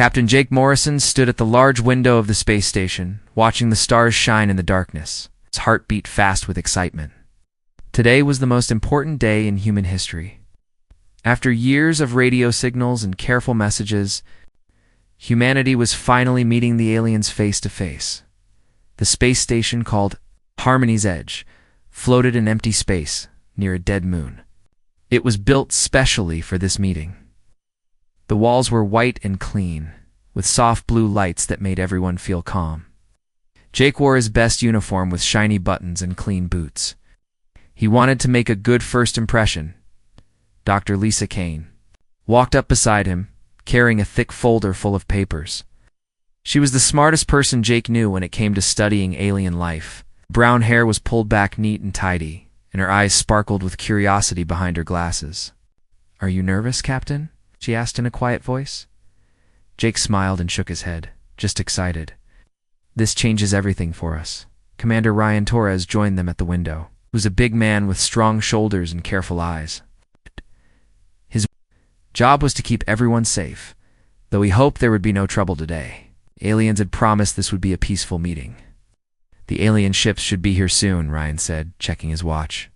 Captain Jake Morrison stood at the large window of the space station, watching the stars shine in the darkness. His heart beat fast with excitement. Today was the most important day in human history. After years of radio signals and careful messages, humanity was finally meeting the aliens face to face. The space station, called Harmony's Edge, floated in empty space near a dead moon. It was built specially for this meeting. The walls were white and clean, with soft blue lights that made everyone feel calm. Jake wore his best uniform with shiny buttons and clean boots. He wanted to make a good first impression. Dr. Lisa Kane walked up beside him, carrying a thick folder full of papers. She was the smartest person Jake knew when it came to studying alien life. Brown hair was pulled back neat and tidy, and her eyes sparkled with curiosity behind her glasses. "Are you nervous, Captain?" she asked in a quiet voice. Jake smiled and shook his head, just excited. "This changes everything for us." Commander Ryan Torres joined them at the window. He was a big man with strong shoulders and careful eyes. His job was to keep everyone safe, though he hoped there would be no trouble today. Aliens had promised this would be a peaceful meeting. "The alien ships should be here soon," Ryan said, checking his watch.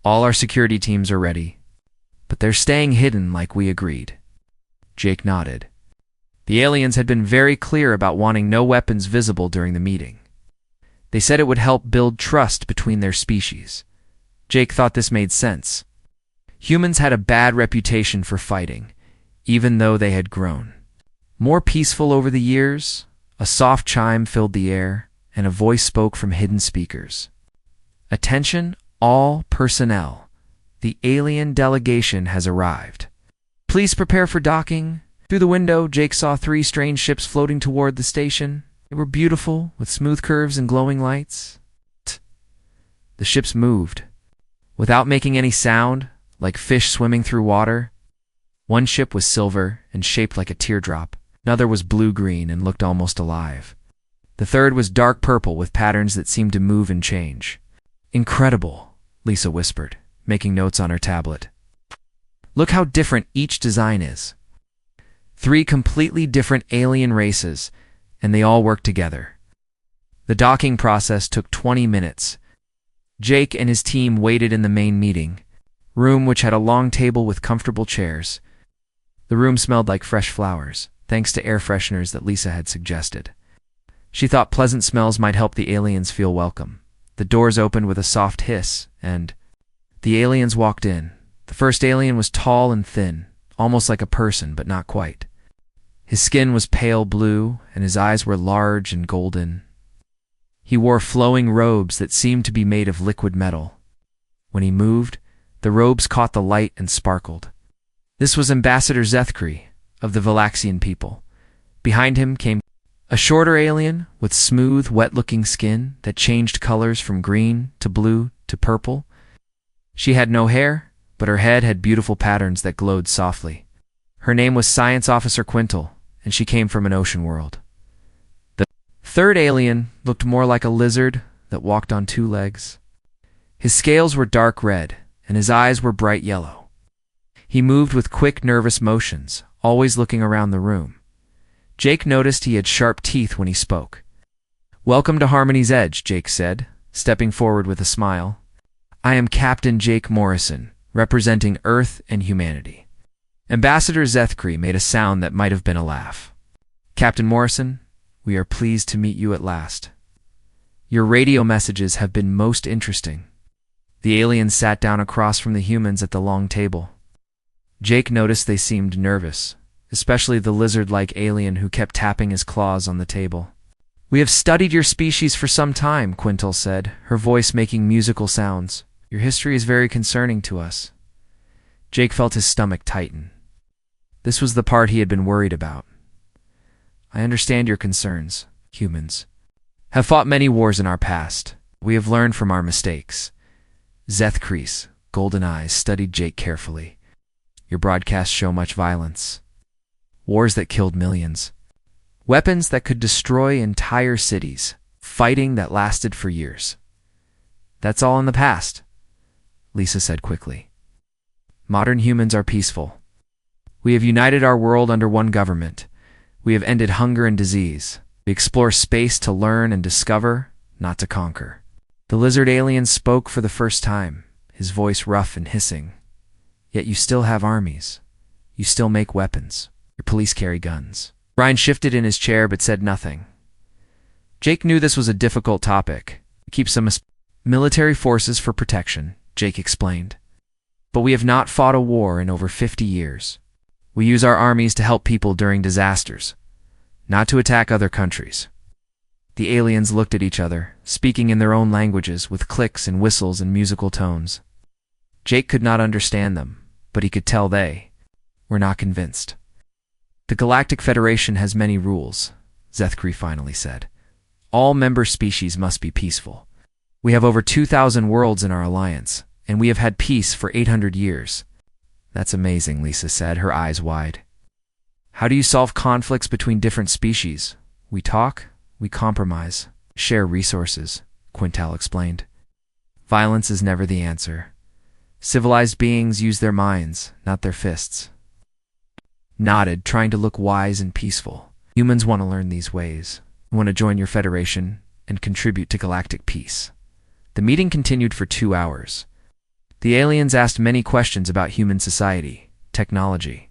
"All our security teams are ready, but they're staying hidden like we agreed." Jake nodded. The aliens had been very clear about wanting no weapons visible during the meeting. They said it would help build trust between their species. Jake thought this made sense. Humans had a bad reputation for fighting, even though they had grown. More peaceful over the years, a soft chime filled the air, and a voice spoke from hidden speakers. "Attention, all personnel. The alien delegation has arrived. Please prepare for docking." Through the window, Jake saw 3 strange ships floating toward the station. They were beautiful, with smooth curves and glowing lights. The ships moved, without making any sound, like fish swimming through water. One ship was silver and shaped like a teardrop. Another was blue-green and looked almost alive. The third was dark purple with patterns that seemed to move and change. "Incredible," Lisa whispered, making notes on her tablet. "Look how different each design is. 3 completely different alien races, and they all work together." The docking process took 20 minutes. Jake and his team waited in the main meeting room, which had a long table with comfortable chairs. The room smelled like fresh flowers, thanks to air fresheners that Lisa had suggested. She thought pleasant smells might help the aliens feel welcome. The doors opened with a soft hiss, and the aliens walked in. The first alien was tall and thin, almost like a person, but not quite. His skin was pale blue, and his eyes were large and golden. He wore flowing robes that seemed to be made of liquid metal. When he moved, the robes caught the light and sparkled. This was Ambassador Zethkri, of the Valaxian people. Behind him came a shorter alien with smooth, wet-looking skin that changed colors from green to blue to purple. She had no hair, but her head had beautiful patterns that glowed softly. Her name was Science Officer Quintal, and she came from an ocean world. The third alien looked more like a lizard that walked on 2 legs. His scales were dark red, and his eyes were bright yellow. He moved with quick, nervous motions, always looking around the room. Jake noticed he had sharp teeth when he spoke. "Welcome to Harmony's Edge," Jake said, stepping forward with a smile. "I am Captain Jake Morrison, representing Earth and humanity." Ambassador Zethkri made a sound that might have been a laugh. "Captain Morrison, we are pleased to meet you at last. Your radio messages have been most interesting." The aliens sat down across from the humans at the long table. Jake noticed they seemed nervous, especially the lizard-like alien who kept tapping his claws on the table. "We have studied your species for some time," Quintal said, her voice making musical sounds. "Your history is very concerning to us." Jake felt his stomach tighten. This was the part he had been worried about. "I understand your concerns. Humans have fought many wars in our past. We have learned from our mistakes." Zethkri's golden eyes studied Jake carefully. "Your broadcasts show much violence. Wars that killed millions. Weapons that could destroy entire cities. Fighting that lasted for years. That's all in the past," Lisa said quickly. "Modern humans are peaceful. We have united our world under one government. We have ended hunger and disease. We explore space to learn and discover, not to conquer. The lizard alien spoke for the first time, his voice rough and hissing. Yet you still have armies. You still make weapons. Your police carry guns. Ryan shifted in his chair but said nothing. Jake knew this was a difficult topic. We keep some military forces for protection, Jake explained. But we have not fought a war in over 50 years. We use our armies to help people during disasters, not to attack other countries. The aliens looked at each other, speaking in their own languages with clicks and whistles and musical tones. Jake could not understand them, but he could tell they were not convinced. The Galactic Federation has many rules, Zethkri finally said. All member species must be peaceful. We have over 2,000 worlds in our alliance, and we have had peace for 800 years. That's amazing, Lisa said, her eyes wide. How do you solve conflicts between different species? We talk, we compromise, share resources, Quintal explained. Violence is never the answer. Civilized beings use their minds, not their fists. Nodded, trying to look wise and peaceful. Humans want to learn these ways, want to join your federation, and contribute to galactic peace. The meeting continued for 2 hours. The aliens asked many questions about human society, technology,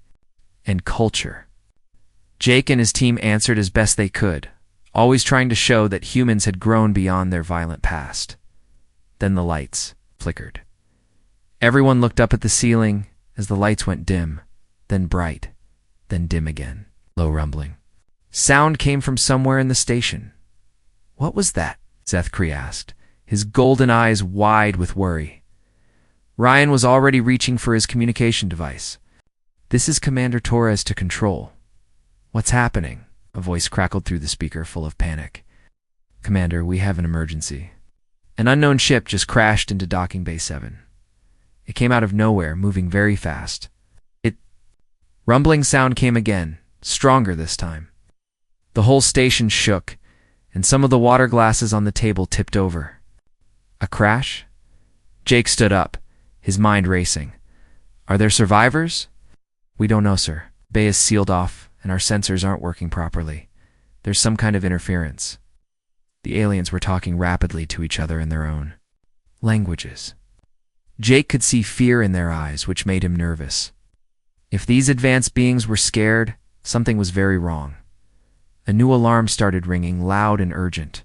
and culture. Jake and his team answered as best they could, always trying to show that humans had grown beyond their violent past. Then the lights flickered. Everyone looked up at the ceiling as the lights went dim, then bright, then dim again. Low rumbling. Sound came from somewhere in the station. What was that? Zethkri asked, his golden eyes wide with worry. Ryan was already reaching for his communication device. This is Commander Torres to control. What's happening? A voice crackled through the speaker, full of panic. Commander, we have an emergency. An unknown ship just crashed into Docking Bay 7. It came out of nowhere, moving very fast. Rumbling sound came again, stronger this time. The whole station shook, and some of the water glasses on the table tipped over. A crash? Jake stood up, his mind racing. Are there survivors? We don't know, sir. Bay is sealed off, and our sensors aren't working properly. There's some kind of interference. The aliens were talking rapidly to each other in their own languages. Jake could see fear in their eyes, which made him nervous. If these advanced beings were scared, something was very wrong. A new alarm started ringing, loud and urgent.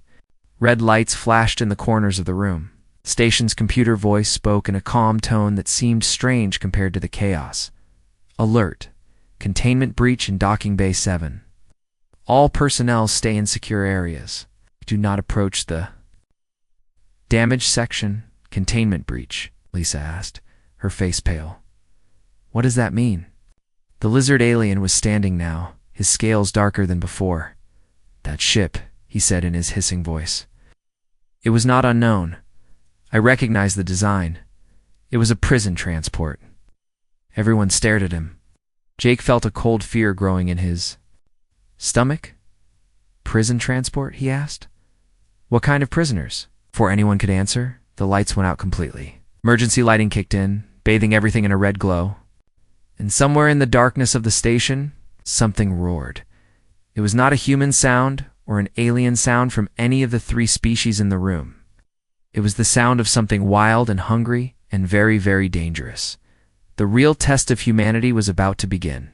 Red lights flashed in the corners of the room. The station's computer voice spoke in a calm tone that seemed strange compared to the chaos. Alert. Containment breach in Docking Bay 7. All personnel stay in secure areas. Do not approach the damaged section. Containment breach, Lisa asked, her face pale. What does that mean? The lizard alien was standing now, his scales darker than before. That ship, he said in his hissing voice. It was not unknown. I recognized the design. It was a prison transport. Everyone stared at him. Jake felt a cold fear growing in his stomach. Prison transport, he asked. What kind of prisoners? Before anyone could answer, the lights went out completely. Emergency lighting kicked in, bathing everything in a red glow. And somewhere in the darkness of the station, something roared. It was not a human sound or an alien sound from any of the 3 species in the room. It was the sound of something wild and hungry and very, very dangerous. The real test of humanity was about to begin.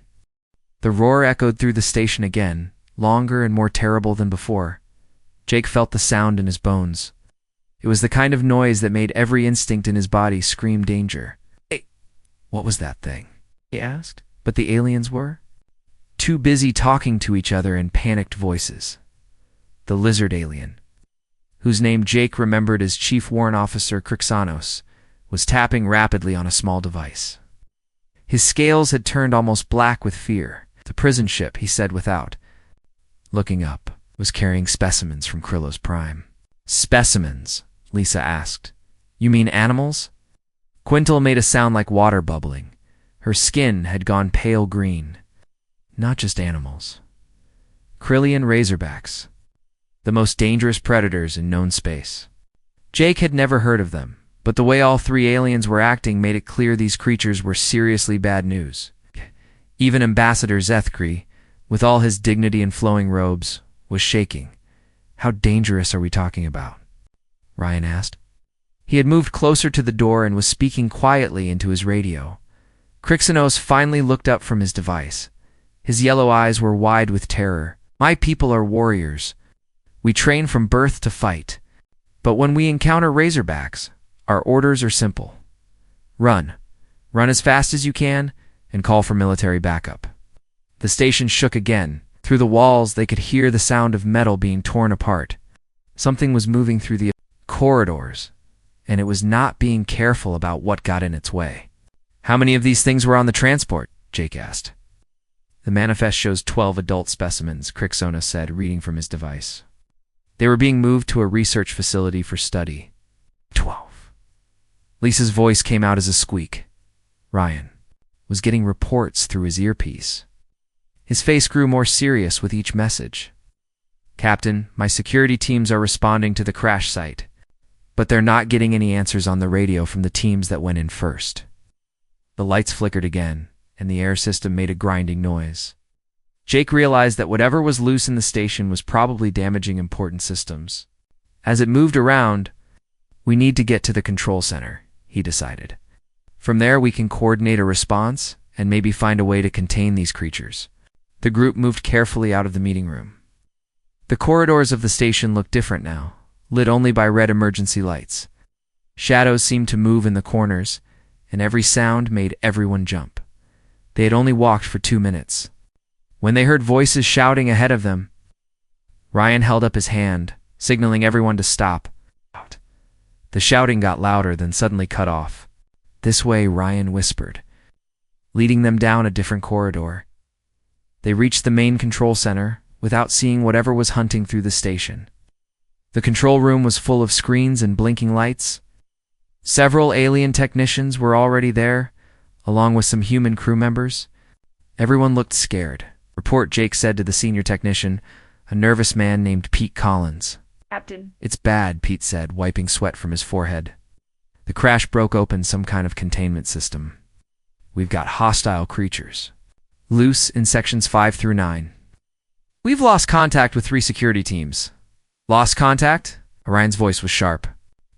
The roar echoed through the station again, longer and more terrible than before. Jake felt the sound in his bones. It was the kind of noise that made every instinct in his body scream danger. Hey, what was that thing? He asked. But the aliens were too busy talking to each other in panicked voices. The lizard alien, whose name Jake remembered as Chief Warrant Officer Crixanos, was tapping rapidly on a small device. His scales had turned almost black with fear. The prison ship, he said without looking up, was carrying specimens from Krillo's Prime. Specimens? Lisa asked. You mean animals? Quintal made a sound like water bubbling. Her skin had gone pale green. Not just animals. Krillian razorbacks, the most dangerous predators in known space. Jake had never heard of them, but the way all 3 aliens were acting made it clear these creatures were seriously bad news. Even Ambassador Zethkri, with all his dignity and flowing robes, was shaking. "How dangerous are we talking about?" Ryan asked. He had moved closer to the door and was speaking quietly into his radio. Crixenos finally looked up from his device. His yellow eyes were wide with terror. "My people are warriors. We train from birth to fight. But when we encounter razorbacks, our orders are simple. Run. Run as fast as you can, and call for military backup." The station shook again. Through the walls, they could hear the sound of metal being torn apart. Something was moving through the corridors, and it was not being careful about what got in its way. "How many of these things were on the transport?" Jake asked. "The manifest shows 12 adult specimens," Crixona said, reading from his device. "They were being moved to a research facility for study." 12. Lisa's voice came out as a squeak. Ryan was getting reports through his earpiece. His face grew more serious with each message. "Captain, my security teams are responding to the crash site, but they're not getting any answers on the radio from the teams that went in first." The lights flickered again, and the air system made a grinding noise. Jake realized that whatever was loose in the station was probably damaging important systems. As it moved around, "We need to get to the control center," he decided. "From there we can coordinate a response and maybe find a way to contain these creatures." The group moved carefully out of the meeting room. The corridors of the station looked different now, lit only by red emergency lights. Shadows seemed to move in the corners, and every sound made everyone jump. They had only walked for 2 minutes when they heard voices shouting ahead of them. Ryan held up his hand, signaling everyone to stop. The shouting got louder, then suddenly cut off. "This way," Ryan whispered, leading them down a different corridor. They reached the main control center without seeing whatever was hunting through the station. The control room was full of screens and blinking lights. Several alien technicians were already there, along with some human crew members. Everyone looked scared. "Report," Jake said to the senior technician, a nervous man named Pete Collins. "Captain." "It's bad," Pete said, wiping sweat from his forehead. "The crash broke open some kind of containment system. We've got hostile creatures loose in sections 5 through 9. We've lost contact with 3 security teams." "Lost contact?" Orion's voice was sharp.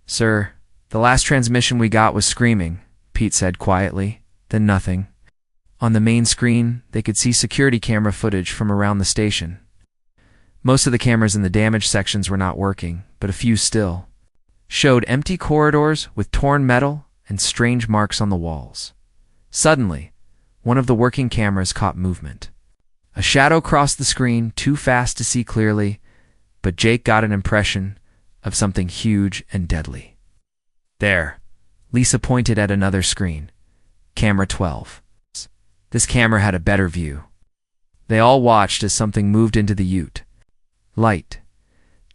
"Sir, the last transmission we got was screaming," Pete said quietly, then nothing. On the main screen, they could see security camera footage from around the station. Most of the cameras in the damaged sections were not working, but a few still showed empty corridors with torn metal and strange marks on the walls. Suddenly, one of the working cameras caught movement. A shadow crossed the screen, too fast to see clearly, but Jake got an impression of something huge and deadly. "There," Lisa pointed at another screen. Camera 12. This camera had a better view. They all watched as something moved into the ute. Light.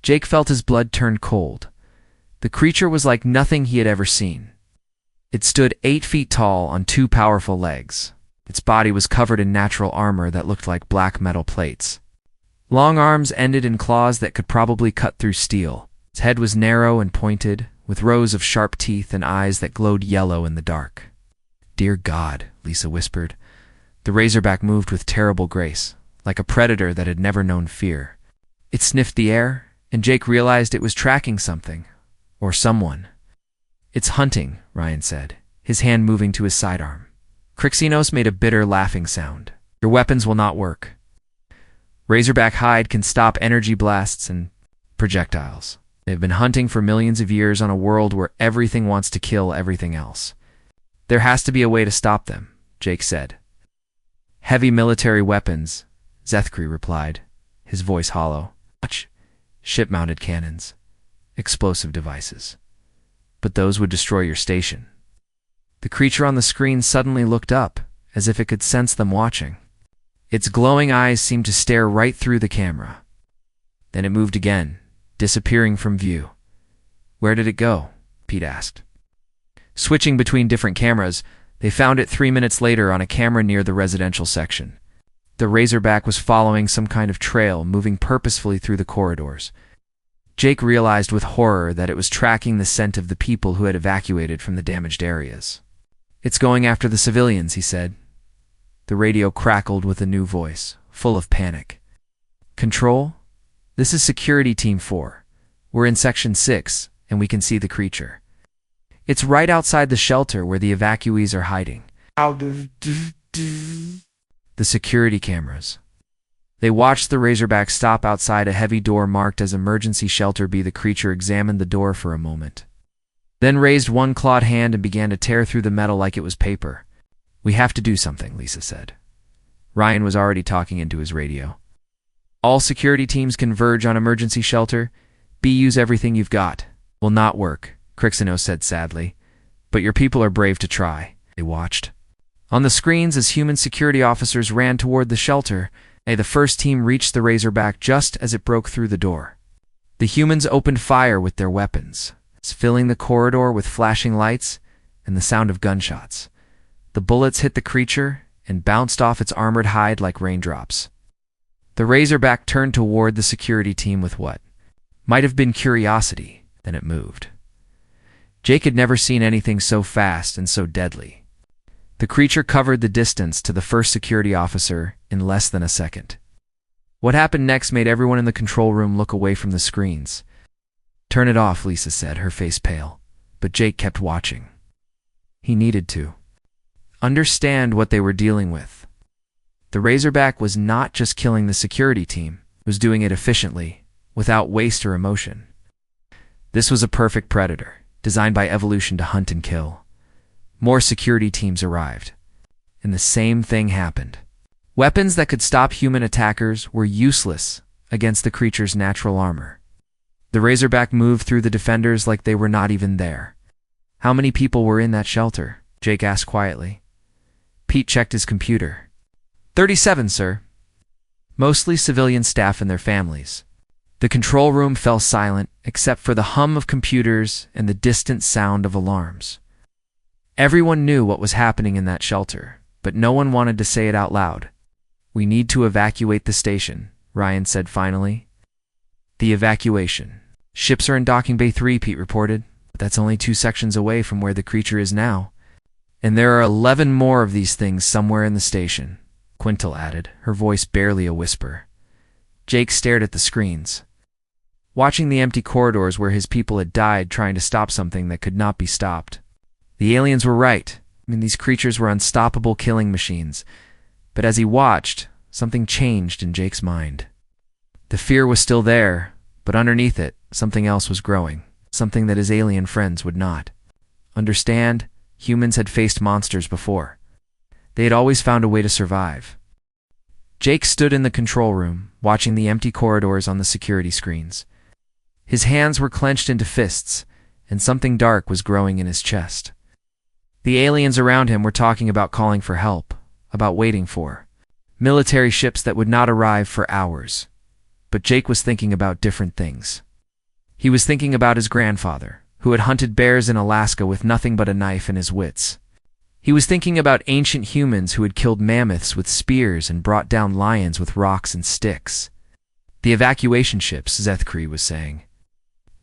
Jake felt his blood turn cold. The creature was like nothing he had ever seen. It stood 8 feet tall on 2 powerful legs. Its body was covered in natural armor that looked like black metal plates. Long arms ended in claws that could probably cut through steel. Its head was narrow and pointed, with rows of sharp teeth and eyes that glowed yellow in the dark. "Dear God," Lisa whispered. The razorback moved with terrible grace, like a predator that had never known fear. It sniffed the air, and Jake realized it was tracking something, or someone. "It's hunting," Ryan said, his hand moving to his sidearm. Crixenos made a bitter laughing sound. "Your weapons will not work. Razorback hide can stop energy blasts and projectiles. They've been hunting for millions of years on a world where everything wants to kill everything else. There has to be a way to stop them," Jake said. "Heavy military weapons," Zethkri replied, his voice hollow. "Ship-mounted cannons. Explosive devices. But those would destroy your station." The creature on the screen suddenly looked up, as if it could sense them watching. Its glowing eyes seemed to stare right through the camera. Then it moved again, disappearing from view. "Where did it go?" Pete asked. Switching between different cameras, they found it 3 minutes later on a camera near the residential section. The razorback was following some kind of trail, moving purposefully through the corridors. Jake realized with horror that it was tracking the scent of the people who had evacuated from the damaged areas. "It's going after the civilians," he said. The radio crackled with a new voice. full of panic. Control? This is Security Team 4. We're in Section 6, and we can see the creature. It's right outside the shelter where the evacuees are hiding. The security cameras. They watched the Razorback stop outside a heavy door marked as Emergency Shelter B. The creature examined the door for a moment, then raised one clawed hand and began to tear through the metal like it was paper. "We have to do something," Lisa said. Ryan was already talking into his radio. "All security teams converge on Emergency Shelter. B, use everything you've got." "Will not work," Crixino said sadly. "But your people are brave to try." They watched on the screens as human security officers ran toward the shelter. The first team reached the Razorback just as it broke through the door. The humans opened fire with their weapons, filling the corridor with flashing lights and the sound of gunshots. The bullets hit the creature and bounced off its armored hide like raindrops. The Razorback turned toward the security team with what might have been curiosity, then it moved. Jake had never seen anything so fast and so deadly. The creature covered the distance to the first security officer in less than a second. What happened next made everyone in the control room look away from the screens. "Turn it off," Lisa said, her face pale. But Jake kept watching. He needed to understand what they were dealing with. The Razorback was not just killing the security team, it was doing it efficiently, without waste or emotion. This was a perfect predator, designed by evolution to hunt and kill. More security teams arrived, and the same thing happened. Weapons that could stop human attackers were useless against the creature's natural armor. The Razorback moved through the defenders like they were not even there. "How many people were in that shelter?" Jake asked quietly. Pete checked his computer. 37, sir. Mostly civilian staff and their families." The control room fell silent, except for the hum of computers and the distant sound of alarms. Everyone knew what was happening in that shelter, but no one wanted to say it out loud. "We need to evacuate the station," Ryan said finally. "The evacuation. Ships are in Docking Bay 3, Pete reported, but that's only 2 sections away from where the creature is now. And there are 11 more of these things somewhere in the station," Quintel added, her voice barely a whisper. Jake stared at the screens, watching the empty corridors where his people had died trying to stop something that could not be stopped. The aliens were right. These creatures were unstoppable killing machines. But as he watched, something changed in Jake's mind. The fear was still there, but underneath it, something else was growing, something that his alien friends would not understand. Humans had faced monsters before. They had always found a way to survive. Jake stood in the control room, watching the empty corridors on the security screens. His hands were clenched into fists, and something dark was growing in his chest. The aliens around him were talking about calling for help, about waiting for military ships that would not arrive for hours. But Jake was thinking about different things. He was thinking about his grandfather, who had hunted bears in Alaska with nothing but a knife and his wits. He was thinking about ancient humans who had killed mammoths with spears and brought down lions with rocks and sticks. "The evacuation ships," Zethkri was saying.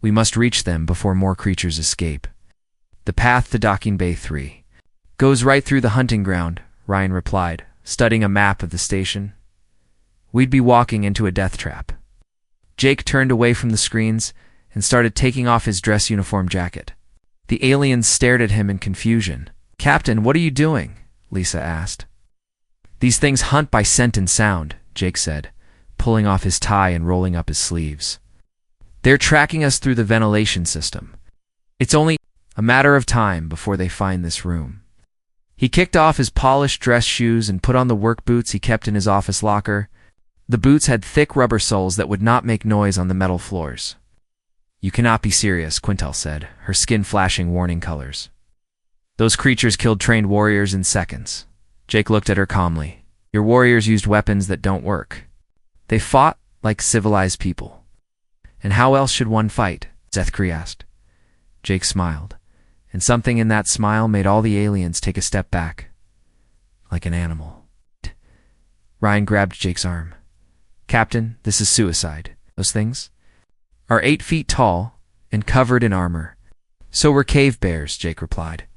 "We must reach them before more creatures escape. The path to Docking Bay 3 goes right through the hunting ground," Ryan replied, studying a map of the station. "We'd be walking into a death trap." Jake turned away from the screens and started taking off his dress uniform jacket. The aliens stared at him in confusion. "Captain, what are you doing?" Lisa asked. "These things hunt by scent and sound," Jake said, pulling off his tie and rolling up his sleeves. "They're tracking us through the ventilation system. It's only a matter of time before they find this room." He kicked off his polished dress shoes and put on the work boots he kept in his office locker. The boots had thick rubber soles that would not make noise on the metal floors. "You cannot be serious," Quintel said, her skin flashing warning colors. "Those creatures killed trained warriors in seconds." Jake looked at her calmly. "Your warriors used weapons that don't work. They fought like civilized people." "And how else should one fight?" Zethkri asked. Jake smiled, and something in that smile made all the aliens take a step back. "Like an animal." Ryan grabbed Jake's arm. "Captain, this is suicide. Those things are 8 feet tall and covered in armor." "So were cave bears," Jake replied.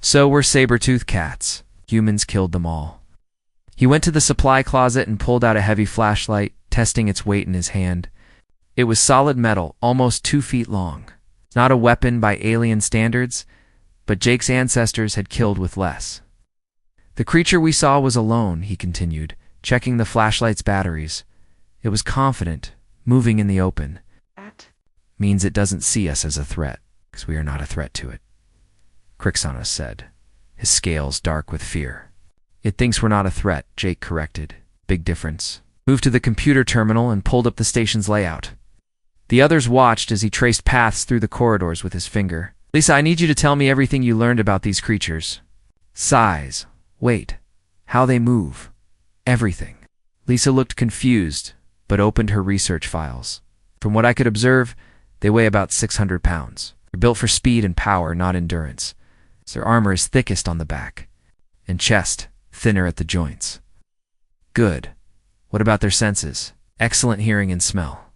"So were saber-toothed cats. Humans killed them all." He went to the supply closet and pulled out a heavy flashlight, testing its weight in his hand. It was solid metal, almost 2 feet long. Not a weapon by alien standards, but Jake's ancestors had killed with less. The creature we saw was alone, he continued, checking the flashlight's batteries. It was confident, moving in the open. That means it doesn't see us as a threat, because we are not a threat to it, Crixanus said, his scales dark with fear. It thinks we're not a threat, Jake corrected. Big difference. Moved to the computer terminal and pulled up the station's layout. The others watched as he traced paths through the corridors with his finger. Lisa, I need you to tell me everything you learned about these creatures. Size, weight, how they move, everything. Lisa looked confused, but opened her research files. From what I could observe, they weigh about 600 pounds. They're built for speed and power, not endurance. Their armor is thickest on the back, and chest thinner at the joints. Good. What about their senses? Excellent hearing and smell.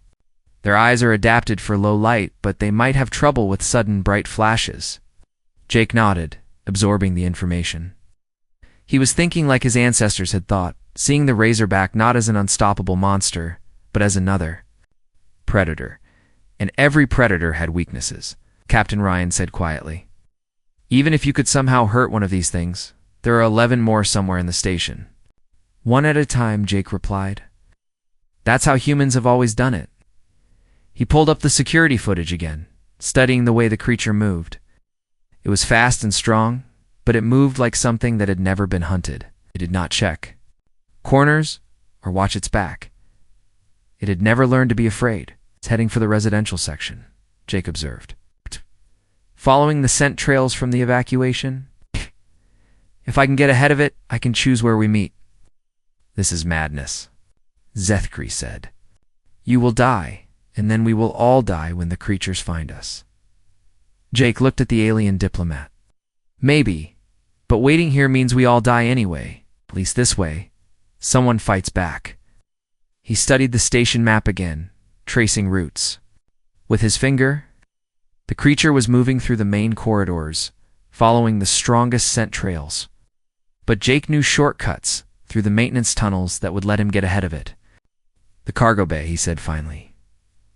Their eyes are adapted for low light, but they might have trouble with sudden bright flashes. Jake nodded, absorbing the information. He was thinking like his ancestors had thought, seeing the razorback not as an unstoppable monster, but as another predator. And every predator had weaknesses, Captain Ryan said quietly. Even if you could somehow hurt one of these things, there are 11 more somewhere in the station. One at a time, Jake replied. That's how humans have always done it. He pulled up the security footage again, studying the way the creature moved. It was fast and strong, but it moved like something that had never been hunted. It did not check corners or watch its back. It had never learned to be afraid. It's heading for the residential section, Jake observed. Following the scent trails from the evacuation? If I can get ahead of it, I can choose where we meet. This is madness, Zethkri said. You will die, and then we will all die when the creatures find us. Jake looked at the alien diplomat. Maybe, but waiting here means we all die anyway, at least this way. Someone fights back. He studied the station map again, tracing routes. With his finger, the creature was moving through the main corridors, following the strongest scent trails. But Jake knew shortcuts through the maintenance tunnels that would let him get ahead of it. The cargo bay, he said finally.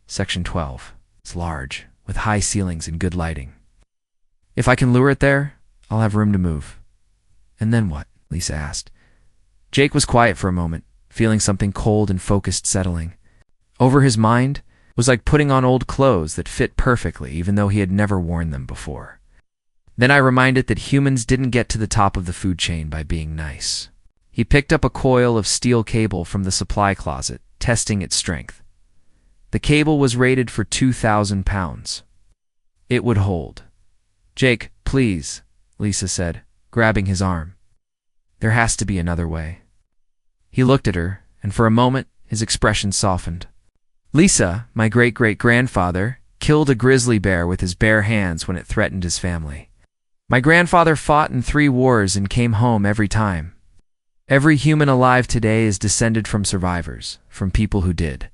Section 12. It's large, with high ceilings and good lighting. If I can lure it there, I'll have room to move. And then what? Lisa asked. Jake was quiet for a moment, feeling something cold and focused settling. Over his mind was like putting on old clothes that fit perfectly, even though he had never worn them before. Then I reminded that humans didn't get to the top of the food chain by being nice. He picked up a coil of steel cable from the supply closet, testing its strength. The cable was rated for 2,000 pounds. It would hold. Jake, please, Lisa said, grabbing his arm. There has to be another way. He looked at her, and for a moment, his expression softened. Lisa, my great-great-grandfather, killed a grizzly bear with his bare hands when it threatened his family. My grandfather fought in 3 wars and came home every time. Every human alive today is descended from survivors, from people who did.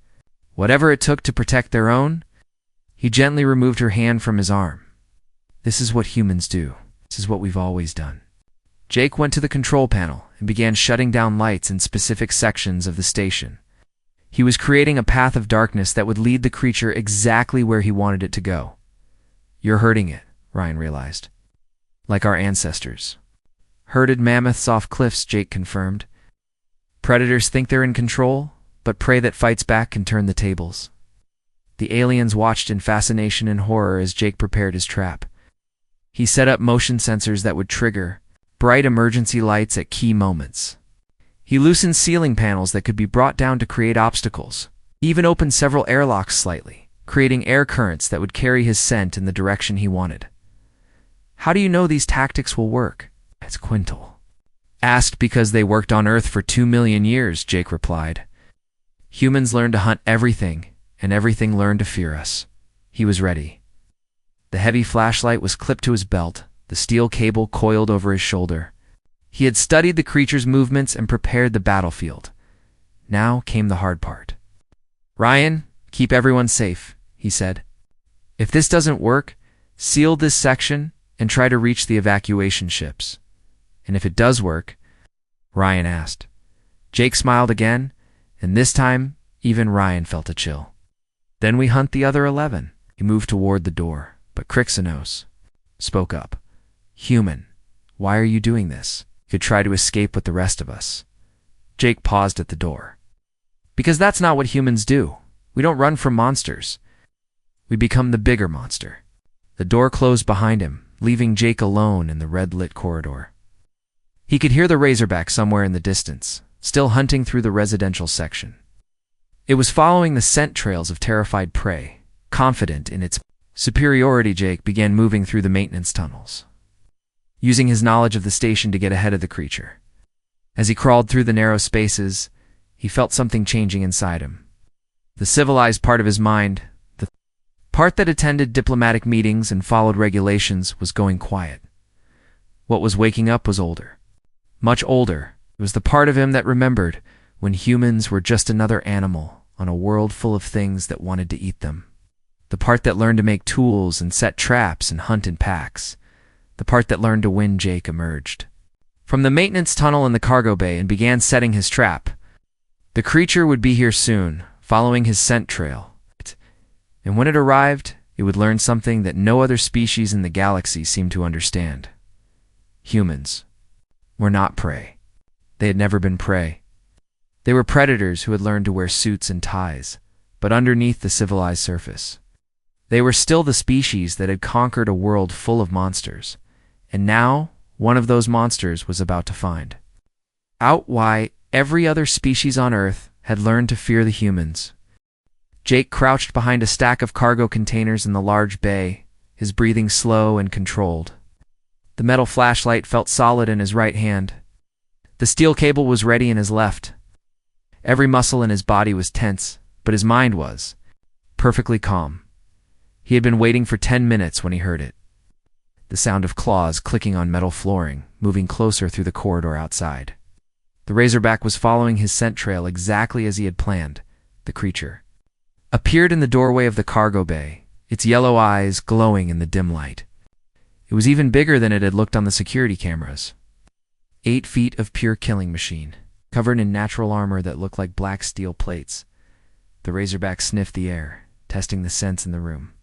Whatever it took to protect their own, he gently removed her hand from his arm. This is what humans do. This is what we've always done. Jake went to the control panel and began shutting down lights in specific sections of the station. He was creating a path of darkness that would lead the creature exactly where he wanted it to go. You're hurting it, Ryan realized. Like our ancestors. Herded mammoths off cliffs, Jake confirmed. Predators think they're in control, but prey that fights back can turn the tables. The aliens watched in fascination and horror as Jake prepared his trap. He set up motion sensors that would trigger bright emergency lights at key moments. He loosened ceiling panels that could be brought down to create obstacles. He even opened several airlocks slightly, creating air currents that would carry his scent in the direction he wanted. How do you know these tactics will work? It's Quintal. Asked because they worked on Earth for 2 million years, Jake replied. Humans learned to hunt everything, and everything learned to fear us. He was ready. The heavy flashlight was clipped to his belt, the steel cable coiled over his shoulder. He had studied the creature's movements and prepared the battlefield. Now came the hard part. Ryan, keep everyone safe, he said. If this doesn't work, seal this section and try to reach the evacuation ships. And if it does work, Ryan asked, Jake smiled again, and this time even Ryan felt a chill. Then we hunt the other 11. He moved toward the door, but Crixanos spoke up. Human, why are you doing this? You could try to escape with the rest of us. Jake paused at the door. Because that's not what humans do. We don't run from monsters. We become the bigger monster. The door closed behind him, leaving Jake alone in the red-lit corridor. He could hear the razorback somewhere in the distance, still hunting through the residential section. It was following the scent trails of terrified prey. Confident in its superiority, Jake began moving through the maintenance tunnels, using his knowledge of the station to get ahead of the creature. As he crawled through the narrow spaces, he felt something changing inside him. The civilized part of his mind, the part that attended diplomatic meetings and followed regulations, was going quiet. What was waking up was older. Much older. It was the part of him that remembered when humans were just another animal on a world full of things that wanted to eat them. The part that learned to make tools and set traps and hunt in packs. The part that learned to win. Jake emerged from the maintenance tunnel in the cargo bay and began setting his trap. The creature would be here soon, following his scent trail. And when it arrived, it would learn something that no other species in the galaxy seemed to understand. Humans were not prey. They had never been prey. They were predators who had learned to wear suits and ties, but underneath the civilized surface. They were still the species that had conquered a world full of monsters, and now one of those monsters was about to find out why every other species on Earth had learned to fear the humans. Jake crouched behind a stack of cargo containers in the large bay, his breathing slow and controlled. The metal flashlight felt solid in his right hand. The steel cable was ready in his left. Every muscle in his body was tense, but his mind was perfectly calm. He had been waiting for 10 minutes when he heard it. The sound of claws clicking on metal flooring, moving closer through the corridor outside. The razorback was following his scent trail exactly as he had planned. The creature appeared in the doorway of the cargo bay, its yellow eyes glowing in the dim light. It was even bigger than it had looked on the security cameras. 8 feet of pure killing machine, covered in natural armor that looked like black steel plates. The razorback sniffed the air, testing the scents in the room.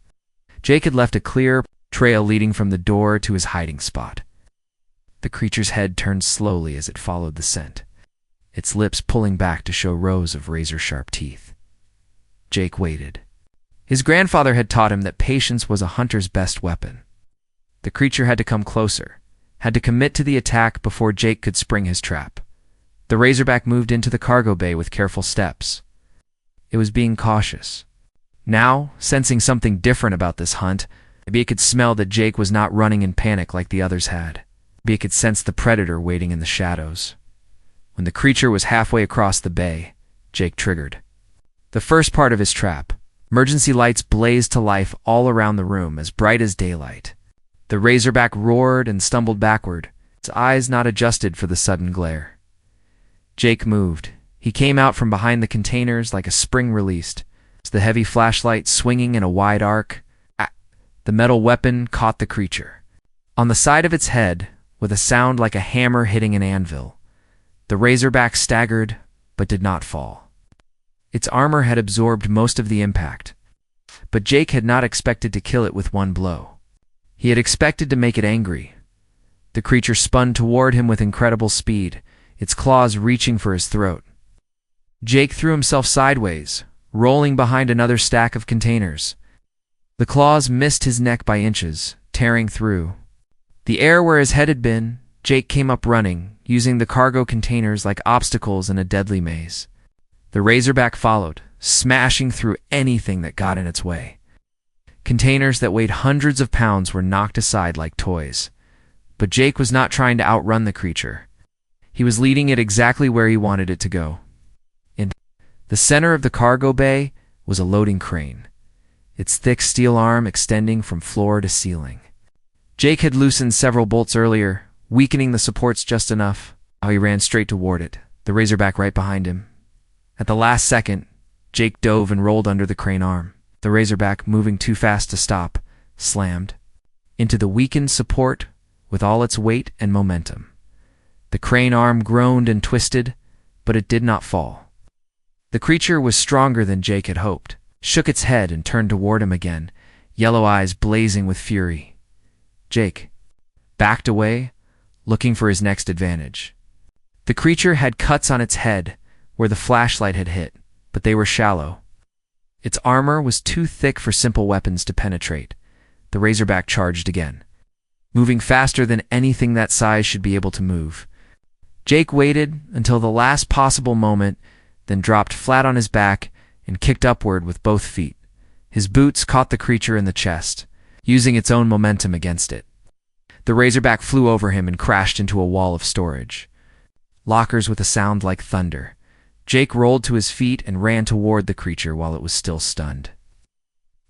Jake had left a clear trail leading from the door to his hiding spot. The creature's head turned slowly as it followed the scent, its lips pulling back to show rows of razor-sharp teeth. Jake waited. His grandfather had taught him that patience was a hunter's best weapon. The creature had to come closer, had to commit to the attack before Jake could spring his trap. The razorback moved into the cargo bay with careful steps. It was being cautious. Now, sensing something different about this hunt, maybe it could smell that Jake was not running in panic like the others had. Maybe it could sense the predator waiting in the shadows. When the creature was halfway across the bay, Jake triggered the first part of his trap. Emergency lights blazed to life all around the room, as bright as daylight. The razorback roared and stumbled backward, its eyes not adjusted for the sudden glare. Jake moved. He came out from behind the containers like a spring released, the heavy flashlight swinging in a wide arc. The metal weapon caught the creature on the side of its head with a sound like a hammer hitting an anvil. The razorback staggered, but did not fall. Its armor had absorbed most of the impact, but Jake had not expected to kill it with one blow. He had expected to make it angry. The creature spun toward him with incredible speed, its claws reaching for his throat. Jake threw himself sideways, rolling behind another stack of containers. The claws missed his neck by inches, tearing through the air where his head had been. Jake came up running, using the cargo containers like obstacles in a deadly maze. The razorback followed, smashing through anything that got in its way. Containers that weighed hundreds of pounds were knocked aside like toys. But Jake was not trying to outrun the creature. He was leading it exactly where he wanted it to go. In the center of the cargo bay was a loading crane, its thick steel arm extending from floor to ceiling. Jake had loosened several bolts earlier, weakening the supports just enough. Now he ran straight toward it, the razorback right behind him. At the last second, Jake dove and rolled under the crane arm. The razorback, moving too fast to stop, slammed into the weakened support with all its weight and momentum. The crane arm groaned and twisted, but it did not fall. The creature was stronger than Jake had hoped, shook its head and turned toward him again, yellow eyes blazing with fury. Jake backed away, looking for his next advantage. The creature had cuts on its head where the flashlight had hit, but they were shallow. Its armor was too thick for simple weapons to penetrate. The razorback charged again, moving faster than anything that size should be able to move. Jake waited until the last possible moment, then dropped flat on his back and kicked upward with both feet. His boots caught the creature in the chest, using its own momentum against it. The razorback flew over him and crashed into a wall of storage. Lockers with a sound like thunder. Jake rolled to his feet and ran toward the creature while it was still stunned.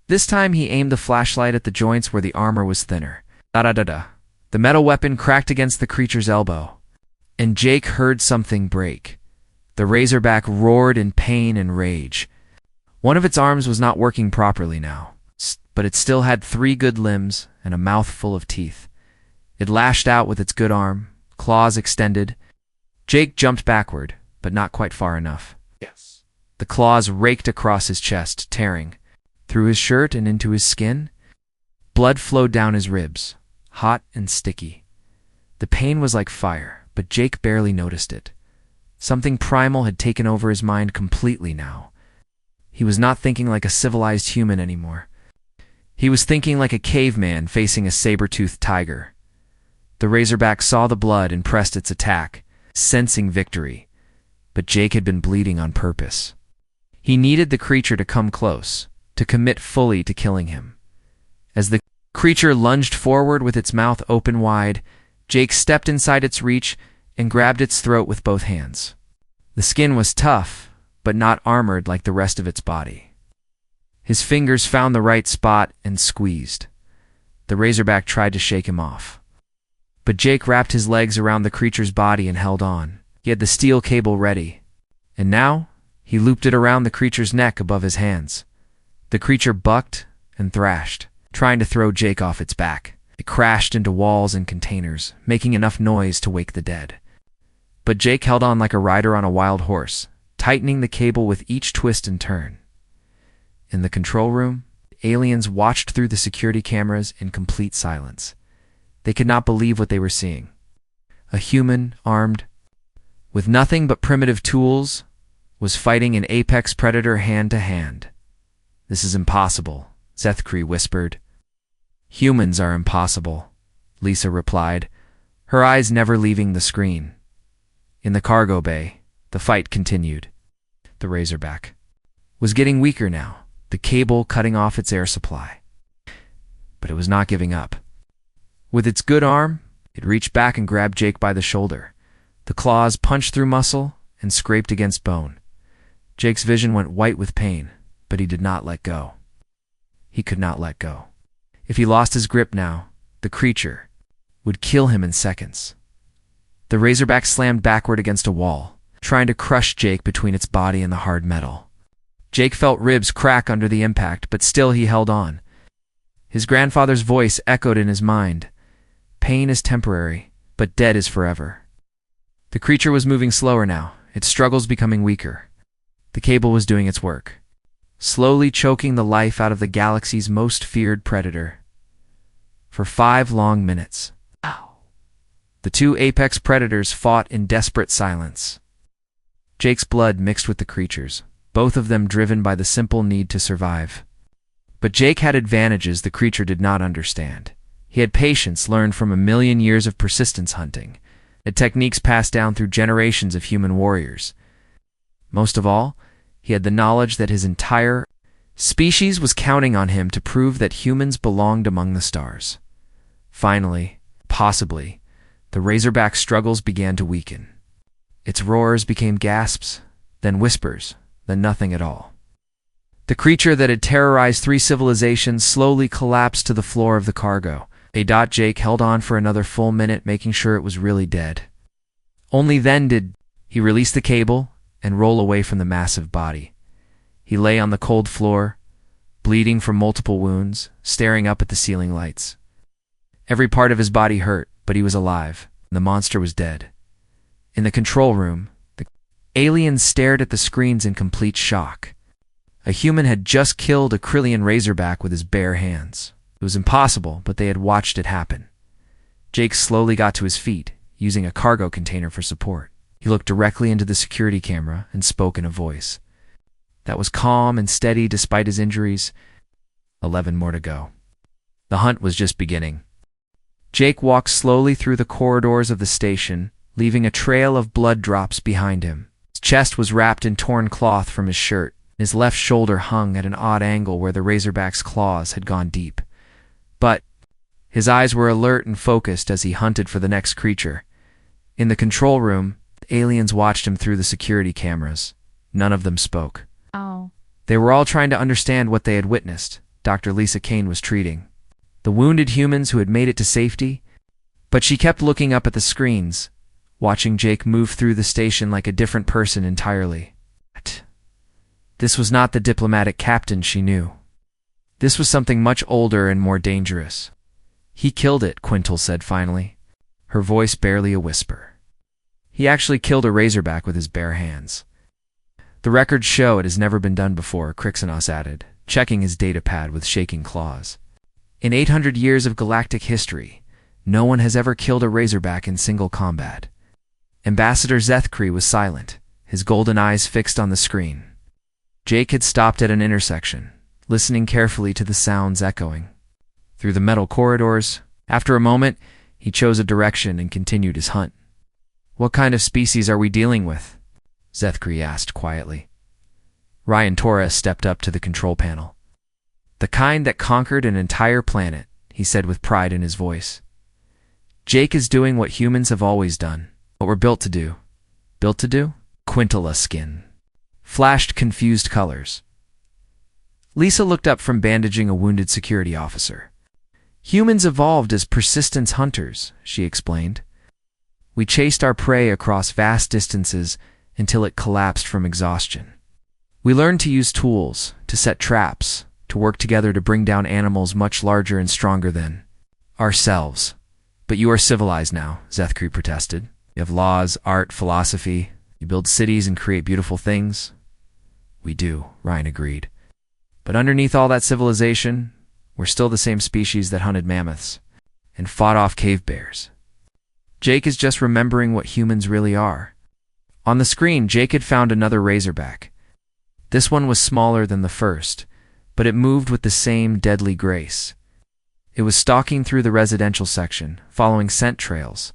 This time he aimed the flashlight at the joints where the armor was thinner. Da-da-da-da. The metal weapon cracked against the creature's elbow, and Jake heard something break. The razorback roared in pain and rage. One of its arms was not working properly now, but it still had 3 good limbs and a mouth full of teeth. It lashed out with its good arm, claws extended. Jake jumped backward, but not quite far enough. Yes. The claws raked across his chest, tearing through his shirt and into his skin. Blood flowed down his ribs, hot and sticky. The pain was like fire, but Jake barely noticed it. Something primal had taken over his mind completely now. He was not thinking like a civilized human anymore. He was thinking like a caveman facing a saber-toothed tiger. The razorback saw the blood and pressed its attack, sensing victory. But Jake had been bleeding on purpose. He needed the creature to come close, to commit fully to killing him. As the creature lunged forward with its mouth open wide, Jake stepped inside its reach and grabbed its throat with both hands. The skin was tough, but not armored like the rest of its body. His fingers found the right spot and squeezed. The razorback tried to shake him off. But Jake wrapped his legs around the creature's body and held on. He had the steel cable ready, and now he looped it around the creature's neck above his hands. The creature bucked and thrashed, trying to throw Jake off its back. It crashed into walls and containers, making enough noise to wake the dead. But Jake held on like a rider on a wild horse, tightening the cable with each twist and turn. In the control room, aliens watched through the security cameras in complete silence. They could not believe what they were seeing. A human, armed with nothing but primitive tools, was fighting an apex predator hand to hand. "This is impossible," Zethkri whispered. "Humans are impossible," Lisa replied, her eyes never leaving the screen. In the cargo bay, the fight continued. The razorback was getting weaker now, the cable cutting off its air supply. But it was not giving up. With its good arm, it reached back and grabbed Jake by the shoulder. The claws punched through muscle and scraped against bone. Jake's vision went white with pain, but he did not let go. He could not let go. If he lost his grip now, the creature would kill him in seconds. The razorback slammed backward against a wall, trying to crush Jake between its body and the hard metal. Jake felt ribs crack under the impact, but still he held on. His grandfather's voice echoed in his mind. "Pain is temporary, but dead is forever." The creature was moving slower now, its struggles becoming weaker. The cable was doing its work, slowly choking the life out of the galaxy's most feared predator. For 5 long minutes, the 2 apex predators fought in desperate silence. Jake's blood mixed with the creature's, both of them driven by the simple need to survive. But Jake had advantages the creature did not understand. He had patience learned from 1,000,000 years of persistence hunting, and techniques passed down through generations of human warriors. Most of all, he had the knowledge that his entire species was counting on him to prove that humans belonged among the stars. Finally, possibly, the razorback's struggles began to weaken. Its roars became gasps, then whispers, then nothing at all. The creature that had terrorized 3 civilizations slowly collapsed to the floor of the cargo. Jake held on for another full minute, making sure it was really dead. Only then did he release the cable and roll away from the massive body. He lay on the cold floor, bleeding from multiple wounds, staring up at the ceiling lights. Every part of his body hurt, but he was alive, and the monster was dead. In the control room, Aliens stared at the screens in complete shock. A human had just killed a Krillian razorback with his bare hands. It was impossible, but they had watched it happen. Jake slowly got to his feet, using a cargo container for support. He looked directly into the security camera and spoke in a voice that was calm and steady despite his injuries. 11 more to go. The hunt was just beginning. Jake walked slowly through the corridors of the station, leaving a trail of blood drops behind him. His chest was wrapped in torn cloth from his shirt. His left shoulder hung at an odd angle where the razorback's claws had gone deep. But his eyes were alert and focused as he hunted for the next creature. In the control room, the aliens watched him through the security cameras. None of them spoke. Oh. They were all trying to understand what they had witnessed. Dr. Lisa Kane was treating the wounded humans who had made it to safety, but she kept looking up at the screens, watching Jake move through the station like a different person entirely. This was not the diplomatic captain she knew. This was something much older and more dangerous. He killed it, Quintal said finally, her voice barely a whisper. He actually killed a razorback with his bare hands. The records show it has never been done before, Crixenos added, checking his data pad with shaking claws. In 800 years of galactic history, no one has ever killed a razorback in single combat. Ambassador Zethkri was silent, his golden eyes fixed on the screen. Jake had stopped at an intersection, listening carefully to the sounds echoing through the metal corridors. After a moment, he chose a direction and continued his hunt. "What kind of species are we dealing with?" Zethkri asked quietly. Ryan Torres stepped up to the control panel. "The kind that conquered an entire planet," he said with pride in his voice. "Jake is doing what humans have always done, what we're built to do." "Built to do?" Quintala skin flashed confused colors. Lisa looked up from bandaging a wounded security officer. "Humans evolved as persistence hunters," she explained. "We chased our prey across vast distances until it collapsed from exhaustion. We learned to use tools, to set traps, to work together to bring down animals much larger and stronger than ourselves." "But you are civilized now," Zethkri protested. "You have laws, art, philosophy. You build cities and create beautiful things." "We do," Ryan agreed. "But underneath all that civilization, we're still the same species that hunted mammoths and fought off cave bears." Jake is just remembering what humans really are. On the screen, Jake had found another razorback. This one was smaller than the first, but it moved with the same deadly grace. It was stalking through the residential section, following scent trails.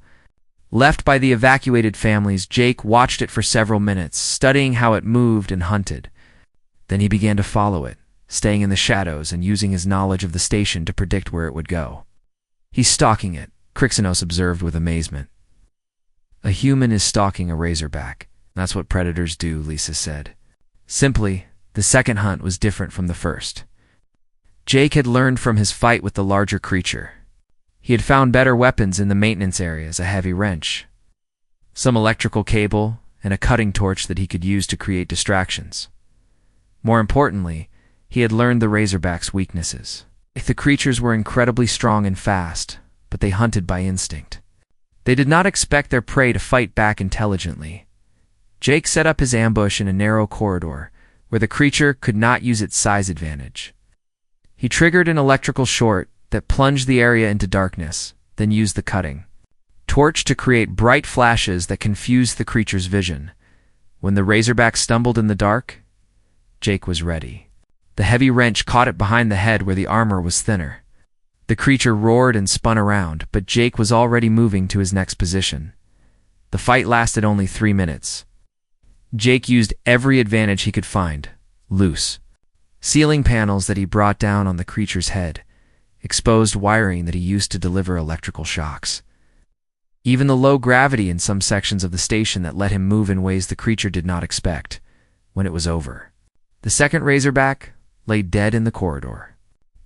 Left by the evacuated families, Jake watched it for several minutes, studying how it moved and hunted. Then he began to follow it, staying in the shadows and using his knowledge of the station to predict where it would go. "He's stalking it," Crixenos observed with amazement. "A human is stalking a razorback. That's what predators do," Lisa said. Simply, the second hunt was different from the first. Jake had learned from his fight with the larger creature. He had found better weapons in the maintenance areas, a heavy wrench, some electrical cable, and a cutting torch that he could use to create distractions. More importantly, he had learned the razorback's weaknesses. The creatures were incredibly strong and fast, but they hunted by instinct. They did not expect their prey to fight back intelligently. Jake set up his ambush in a narrow corridor, where the creature could not use its size advantage. He triggered an electrical short that plunged the area into darkness, then used the cutting torch to create bright flashes that confused the creature's vision. When the razorback stumbled in the dark, Jake was ready. The heavy wrench caught it behind the head where the armor was thinner. The creature roared and spun around, but Jake was already moving to his next position. The fight lasted only 3 minutes. Jake used every advantage he could find. Loose ceiling panels that he brought down on the creature's head, exposed wiring that he used to deliver electrical shocks. Even the low gravity in some sections of the station that let him move in ways the creature did not expect. When it was over, the second razorback lay dead in the corridor.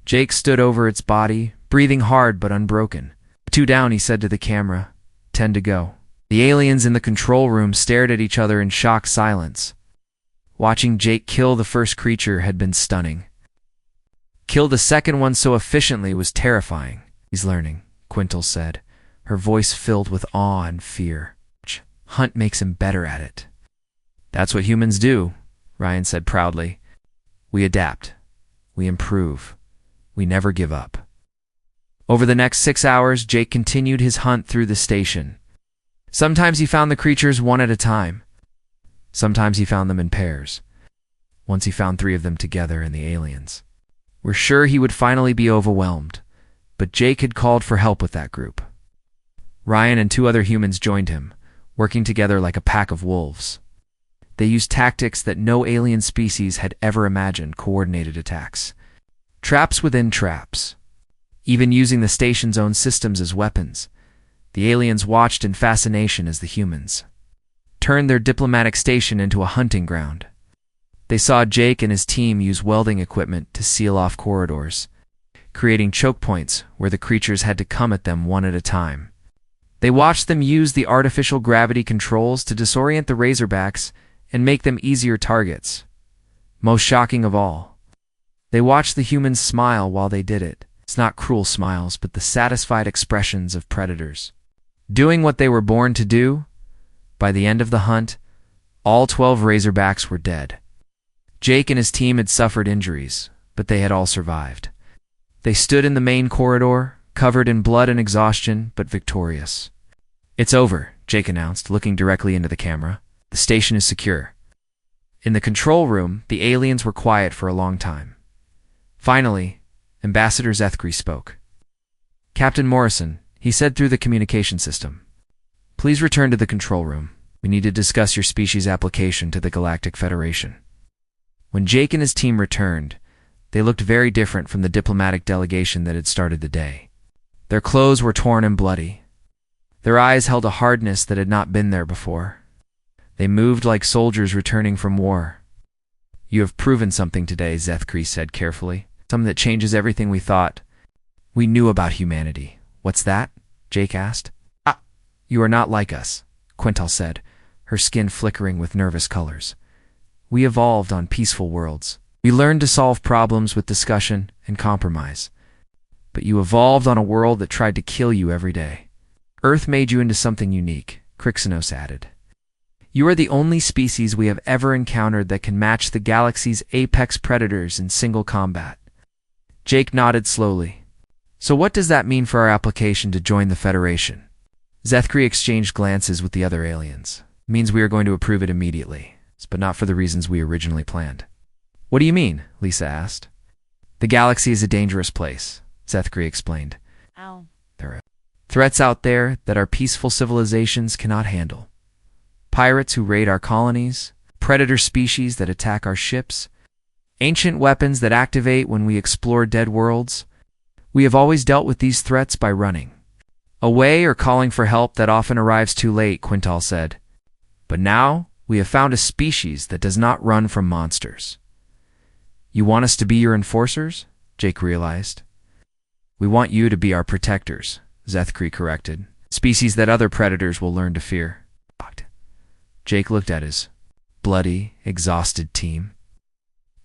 Jake stood over its body, breathing hard but unbroken. "2 down," he said to the camera. 10 to go. The aliens in the control room stared at each other in shocked silence. Watching Jake kill the first creature had been stunning. Kill the second one so efficiently was terrifying. "He's learning," Quintal said, her voice filled with awe and fear. "Hunt makes him better at it." That's what humans do, Ryan said proudly. We adapt. We improve. We never give up. Over the next 6 hours, Jake continued his hunt through the station. Sometimes he found the creatures one at a time. Sometimes he found them in pairs. Once he found 3 of them together and the aliens. We're sure he would finally be overwhelmed, but Jake had called for help with that group. Ryan and 2 other humans joined him, working together like a pack of wolves. They used tactics that no alien species had ever imagined: coordinated attacks. Traps within traps. Even using the station's own systems as weapons, the aliens watched in fascination as the humans turned their diplomatic station into a hunting ground. They saw Jake and his team use welding equipment to seal off corridors, creating choke points where the creatures had to come at them one at a time. They watched them use the artificial gravity controls to disorient the razorbacks and make them easier targets. Most shocking of all, they watched the humans smile while they did it. It's not cruel smiles, but the satisfied expressions of predators doing what they were born to do. By the end of the hunt, all 12 razorbacks were dead. Jake and his team had suffered injuries, but they had all survived. They stood in the main corridor, covered in blood and exhaustion, but victorious. It's over, Jake announced, looking directly into the camera. The station is secure. In the control room, the aliens were quiet for a long time. Finally, Ambassador Zethkri spoke. Captain Morrison, he said through the communication system, please return to the control room. We need to discuss your species' application to the Galactic Federation. When Jake and his team returned, they looked very different from the diplomatic delegation that had started the day. Their clothes were torn and bloody. Their eyes held a hardness that had not been there before. They moved like soldiers returning from war. You have proven something today, Zethkri said carefully. Something that changes everything we thought we knew about humanity. What's that? Jake asked. You are not like us, Quintal said, her skin flickering with nervous colors. We evolved on peaceful worlds. We learned to solve problems with discussion and compromise. But you evolved on a world that tried to kill you every day. Earth made you into something unique, Crixenos added. You are the only species we have ever encountered that can match the galaxy's apex predators in single combat. Jake nodded slowly. So what does that mean for our application to join the Federation? Zethkri exchanged glances with the other aliens. It means we are going to approve it immediately, but not for the reasons we originally planned. What do you mean? Lisa asked. The galaxy is a dangerous place, Zethkri explained. Ow. There are threats out there that our peaceful civilizations cannot handle. Pirates who raid our colonies, predator species that attack our ships, ancient weapons that activate when we explore dead worlds. We have always dealt with these threats by running away or calling for help that often arrives too late, Quintal said. But now we have found a species that does not run from monsters. You want us to be your enforcers? Jake realized. We want you to be our protectors, Zethkri corrected. Species that other predators will learn to fear. Jake looked at his bloody, exhausted team.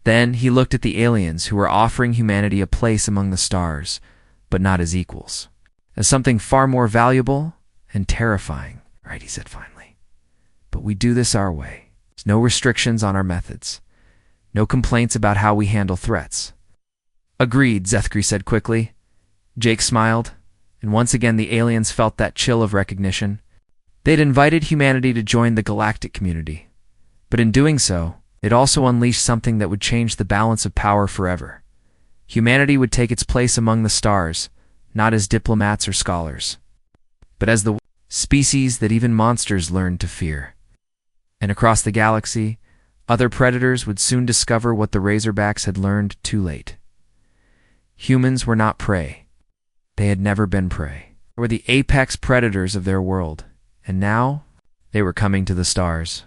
Then he looked at the aliens who were offering humanity a place among the stars, but not as equals, as something far more valuable and terrifying. Right, he said finally. But we do this our way. There's no restrictions on our methods. No complaints about how we handle threats. Agreed, Zethkri said quickly. Jake smiled, and once again the aliens felt that chill of recognition. They'd invited humanity to join the galactic community, but in doing so, it also unleashed something that would change the balance of power forever. Humanity would take its place among the stars, not as diplomats or scholars, but as the species that even monsters learned to fear. And across the galaxy, other predators would soon discover what the razorbacks had learned too late. Humans were not prey. They had never been prey. They were the apex predators of their world, and now they were coming to the stars.